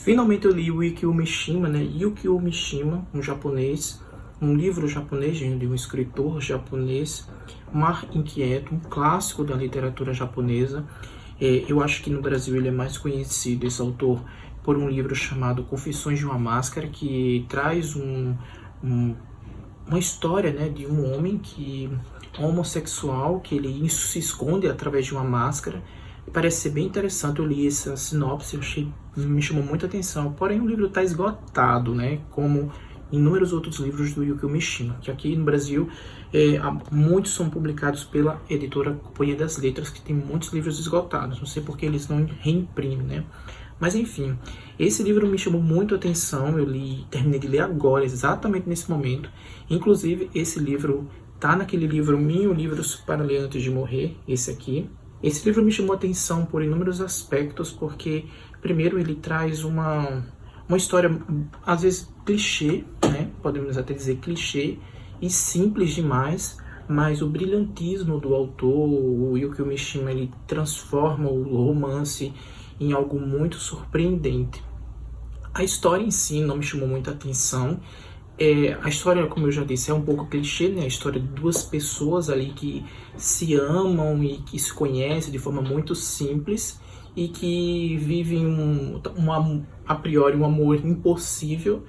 Finalmente eu li o Yukio Mishima, né? Yukio Mishima, um japonês, um livro japonês de um escritor japonês, Mar Inquieto, um clássico da literatura japonesa. Eu acho que no Brasil ele é mais conhecido, esse autor, por um livro chamado Confissões de uma Máscara, que traz uma história, né, de um homem que homossexual, que ele se esconde através de uma máscara. Parece ser bem interessante. Eu li essa sinopse, me chamou muita atenção. Porém, o livro está esgotado, né? Como inúmeros outros livros do Yukio Mishima, que aqui no Brasil muitos são publicados pela editora Companhia das Letras, que tem muitos livros esgotados. Não sei porque eles não reimprimem, né? Mas enfim, esse livro me chamou muito a atenção. Eu terminei de ler agora, exatamente nesse momento. Inclusive, esse livro tá naquele livro Livros para Ler Antes de Morrer, esse aqui. Esse livro me chamou a atenção por inúmeros aspectos, porque, primeiro, ele traz uma história, às vezes, clichê, né? Podemos até dizer clichê, e simples demais, mas o brilhantismo do autor, o Yukio Mishima, ele transforma o romance em algo muito surpreendente. A história em si não me chamou muita atenção. A história, como eu já disse, é um pouco clichê, né? A história de duas pessoas ali que se amam e que se conhecem de forma muito simples e que vivem a priori um amor impossível,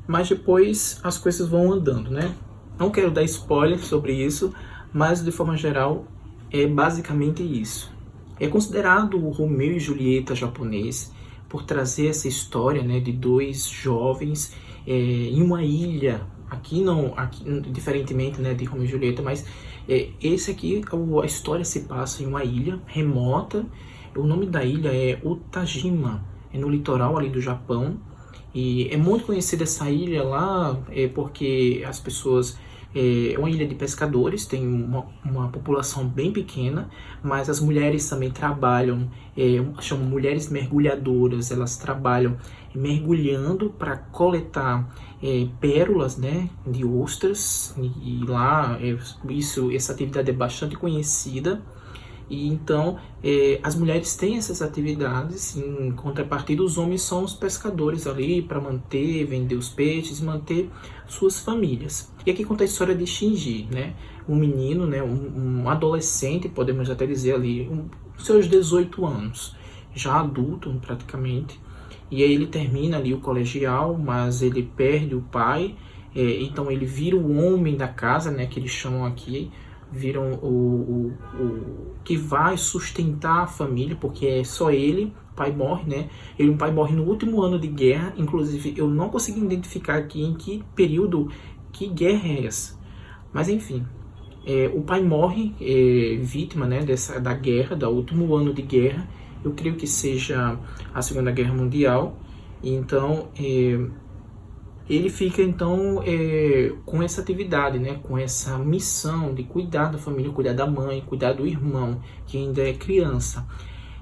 mas depois as coisas vão andando, né? Não quero dar spoiler sobre isso, mas de forma geral é basicamente isso. É considerado o Romeu e Julieta japonês por trazer essa história, né, de dois jovens em uma ilha. Aqui diferentemente, né, de Romeu e Julieta, mas esse aqui, a história se passa em uma ilha remota. O nome da ilha é Otajima, é no litoral ali do Japão, e é muito conhecida essa ilha lá porque as pessoas... É uma ilha de pescadores, tem uma população bem pequena, mas as mulheres também trabalham, chamam mulheres mergulhadoras. Elas trabalham mergulhando para coletar pérolas, né, de ostras, e lá essa atividade é bastante conhecida. E então as mulheres têm essas atividades, em contrapartida os homens são os pescadores ali para vender os peixes e manter suas famílias. E aqui conta a história de Shinji, né? Um menino, né? Um adolescente, podemos até dizer ali, seus 18 anos, já adulto praticamente. E aí ele termina ali o colegial, mas ele perde o pai, então ele vira o homem da casa, né? Que eles chamam aqui. Viram o que vai sustentar a família, porque é só ele. O pai morre, né? O pai morre no último ano de guerra. Inclusive, eu não consegui identificar aqui em que período, que guerra é essa. Mas enfim, o pai morre vítima, né, da guerra, do último ano de guerra. Eu creio que seja a Segunda Guerra Mundial. Então, ele fica então com essa atividade, né, com essa missão de cuidar da família, cuidar da mãe, cuidar do irmão, que ainda é criança.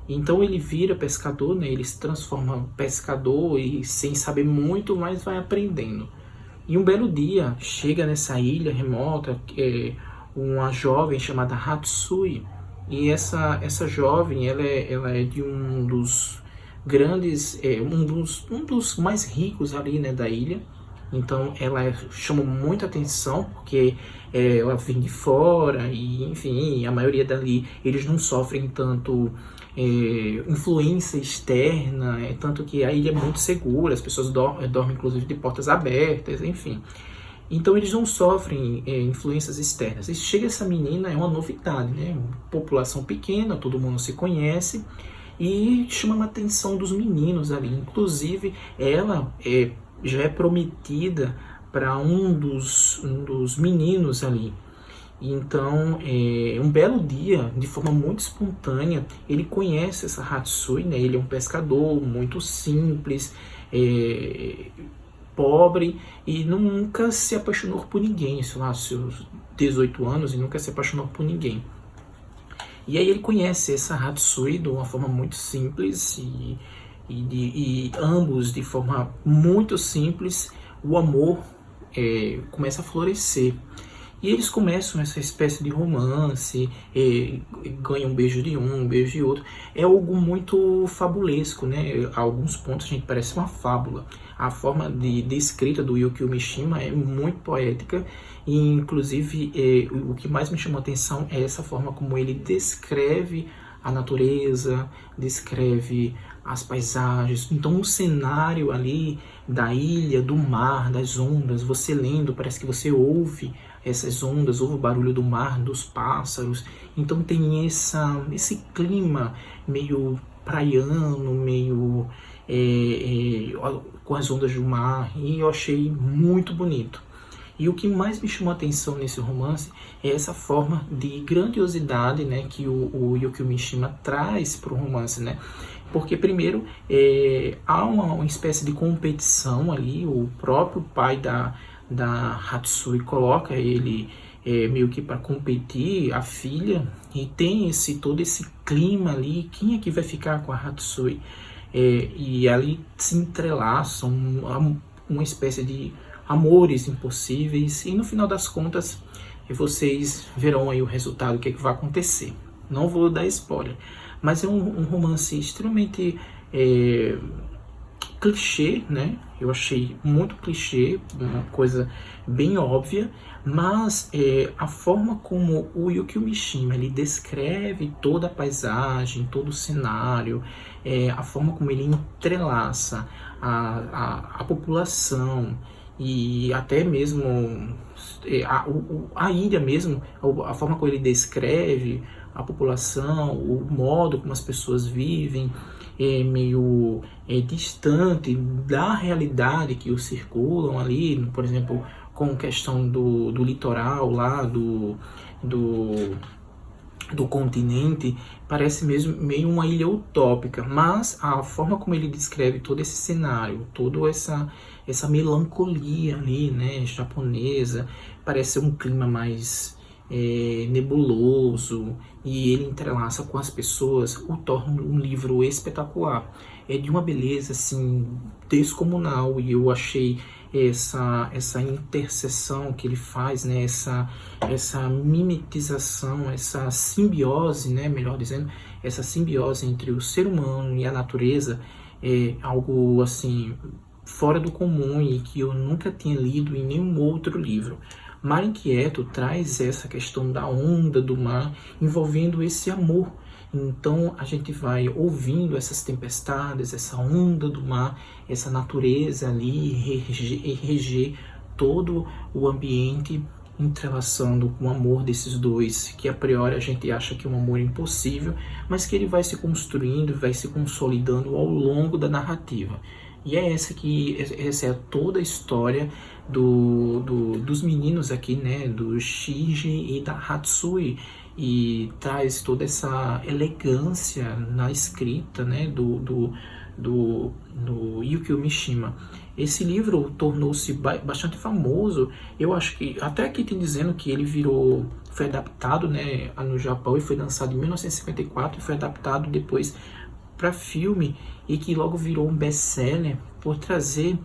Então ele vira pescador, né, ele se transforma pescador e sem saber muito, mas vai aprendendo. E um belo dia chega nessa ilha remota uma jovem chamada Hatsui, e essa jovem ela é de um dos grandes, um dos mais ricos ali, né, da ilha. Então ela chama muita atenção porque ela vem de fora e, enfim, a maioria dali eles não sofrem tanto influência externa, tanto que a ilha é muito segura, as pessoas dormem inclusive de portas abertas, enfim. Então eles não sofrem influências externas. E chega essa menina, é uma novidade, né? População pequena, todo mundo se conhece, e chama a atenção dos meninos ali. Inclusive ela já é prometida para um dos meninos ali. Então, um belo dia, de forma muito espontânea, ele conhece essa Hatsui, né? Ele é um pescador muito simples, pobre, e nunca se apaixonou por ninguém, sei lá, seus 18 anos, e nunca se apaixonou por ninguém. E aí ele conhece essa Hatsui de uma forma muito simples, e ambos, de forma muito simples, o amor começa a florescer. E eles começam essa espécie de romance, ganham um beijo de um beijo de outro. É algo muito fabulesco, né? A alguns pontos a gente parece uma fábula. A forma de escrita do Yukio Mishima é muito poética e, inclusive, o que mais me chamou a atenção é essa forma como ele descreve a natureza, descreve as paisagens. Então, o cenário ali da ilha, do mar, das ondas, você lendo, parece que você ouve essas ondas, ouve o barulho do mar, dos pássaros. Então, tem esse clima meio praiano, meio com as ondas do mar, e eu achei muito bonito. E o que mais me chamou a atenção nesse romance é essa forma de grandiosidade, né, que o Yukio Mishima traz para o romance, né? Porque, primeiro, há uma espécie de competição ali, o próprio pai da Hatsui coloca ele meio que para competir, a filha, e tem todo esse clima ali, quem é que vai ficar com a Hatsui? E ali se entrelaçam uma espécie de amores impossíveis, e no final das contas vocês verão aí o resultado, o que é que vai acontecer. Não vou dar spoiler, mas é um romance extremamente clichê, né? Eu achei muito clichê, uma coisa bem óbvia, mas a forma como o Yukio Mishima ele descreve toda a paisagem, todo o cenário, a forma como ele entrelaça a população e até mesmo a ilha mesmo, a forma como ele descreve a população, o modo como as pessoas vivem, meio distante da realidade que os circulam ali, por exemplo, com questão do litoral lá, do continente, parece mesmo meio uma ilha utópica, mas a forma como ele descreve todo esse cenário, toda essa melancolia ali, né, japonesa, parece um clima mais nebuloso, e ele entrelaça com as pessoas, o torna um livro espetacular. É de uma beleza assim descomunal, e eu achei essa interseção que ele faz, né, essa mimetização, essa simbiose, né, melhor dizendo, essa simbiose entre o ser humano e a natureza é algo assim fora do comum e que eu nunca tinha lido em nenhum outro livro. Mar Inquieto traz essa questão da onda do mar envolvendo esse amor. Então a gente vai ouvindo essas tempestades, essa onda do mar, essa natureza ali reger todo o ambiente, entrelaçando com o amor desses dois, que a priori a gente acha que é um amor impossível, mas que ele vai se construindo, vai se consolidando ao longo da narrativa. E é essa é toda a história dos meninos aqui, né, do Shiji e da Hatsui, e traz toda essa elegância na escrita, né, do Yukio Mishima. Esse livro tornou-se bastante famoso. Eu acho que até aqui tem dizendo que ele foi adaptado, né, no Japão, e foi lançado em 1954 e foi adaptado depois para filme, e que logo virou um best-seller por trazer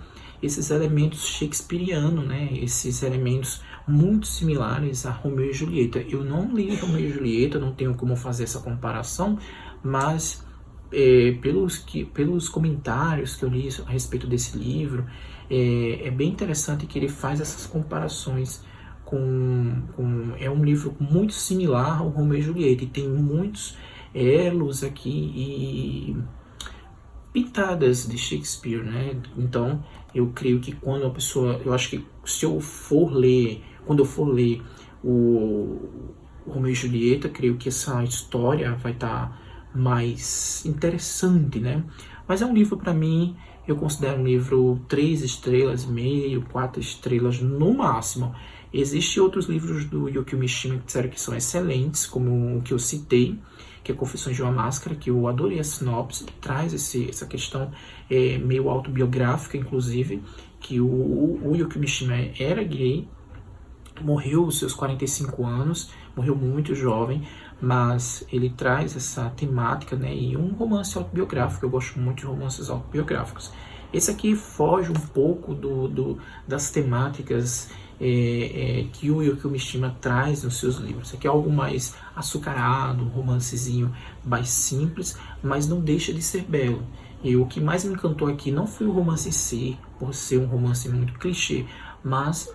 esses elementos shakespearianos, né? Esses elementos muito similares a Romeu e Julieta. Eu não li Romeu e Julieta, não tenho como fazer essa comparação, mas pelos comentários que eu li a respeito desse livro, é bem interessante que ele faz essas comparações é um livro muito similar ao Romeu e Julieta, e tem muitos elos aqui e pitadas de Shakespeare, né? Então eu creio que quando a pessoa, eu acho que se eu for ler, quando eu for ler o Romeu e Julieta, creio que essa história vai estar mais interessante, né? Mas é um livro, para mim, eu considero um livro 3 estrelas, meio, 4 estrelas no máximo. Existem outros livros do Yukio Mishima que disseram que são excelentes, como o que eu citei, que é Confissões de uma Máscara, que eu adorei a sinopse, traz essa questão meio autobiográfica, inclusive, que o Yukio Mishima era gay, morreu aos seus 45 anos, morreu muito jovem, mas ele traz essa temática, né, e um romance autobiográfico. Eu gosto muito de romances autobiográficos. Esse aqui foge um pouco das temáticas que o Yukio Mishima traz nos seus livros. Esse aqui é algo mais açucarado, um romancezinho mais simples, mas não deixa de ser belo. E o que mais me encantou aqui não foi o romance em si, por ser um romance muito clichê, mas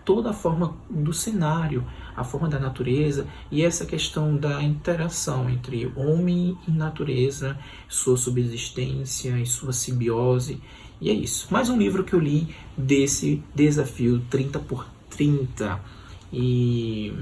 toda a forma do cenário, a forma da natureza e essa questão da interação entre homem e natureza, sua subsistência e sua simbiose. E é isso. Mais um livro que eu li desse desafio 30 por 30. E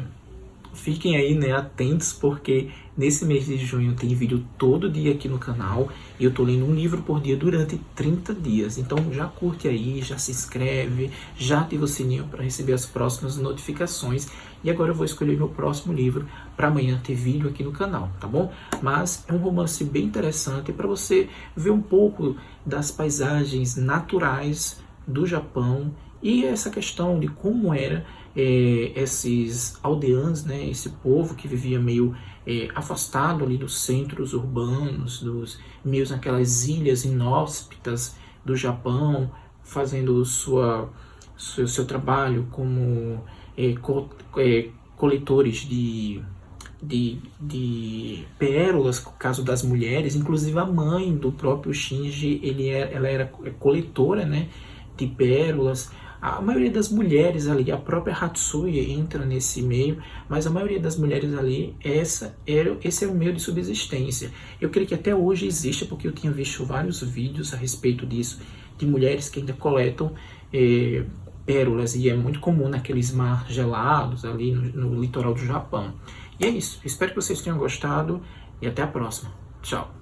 fiquem aí, né, atentos, porque nesse mês de junho tem vídeo todo dia aqui no canal e eu tô lendo um livro por dia durante 30 dias. Então já curte aí, já se inscreve, já ativa o sininho para receber as próximas notificações. E agora eu vou escolher meu próximo livro para amanhã ter vídeo aqui no canal, tá bom? Mas é um romance bem interessante para você ver um pouco das paisagens naturais do Japão e essa questão de como era esses aldeãs, né, esse povo que vivia meio afastado ali dos centros urbanos, dos meios naquelas ilhas inóspitas do Japão, fazendo seu trabalho como coletores de pérolas, no caso das mulheres. Inclusive a mãe do próprio Shinji, ela era coletora, né, de pérolas. A maioria das mulheres ali, a própria Hatsuya entra nesse meio, mas a maioria das mulheres ali, esse era o meio de subsistência. Eu creio que até hoje existe, porque eu tinha visto vários vídeos a respeito disso, de mulheres que ainda coletam pérolas, e é muito comum naqueles mar gelados ali no litoral do Japão. E é isso, espero que vocês tenham gostado e até a próxima. Tchau!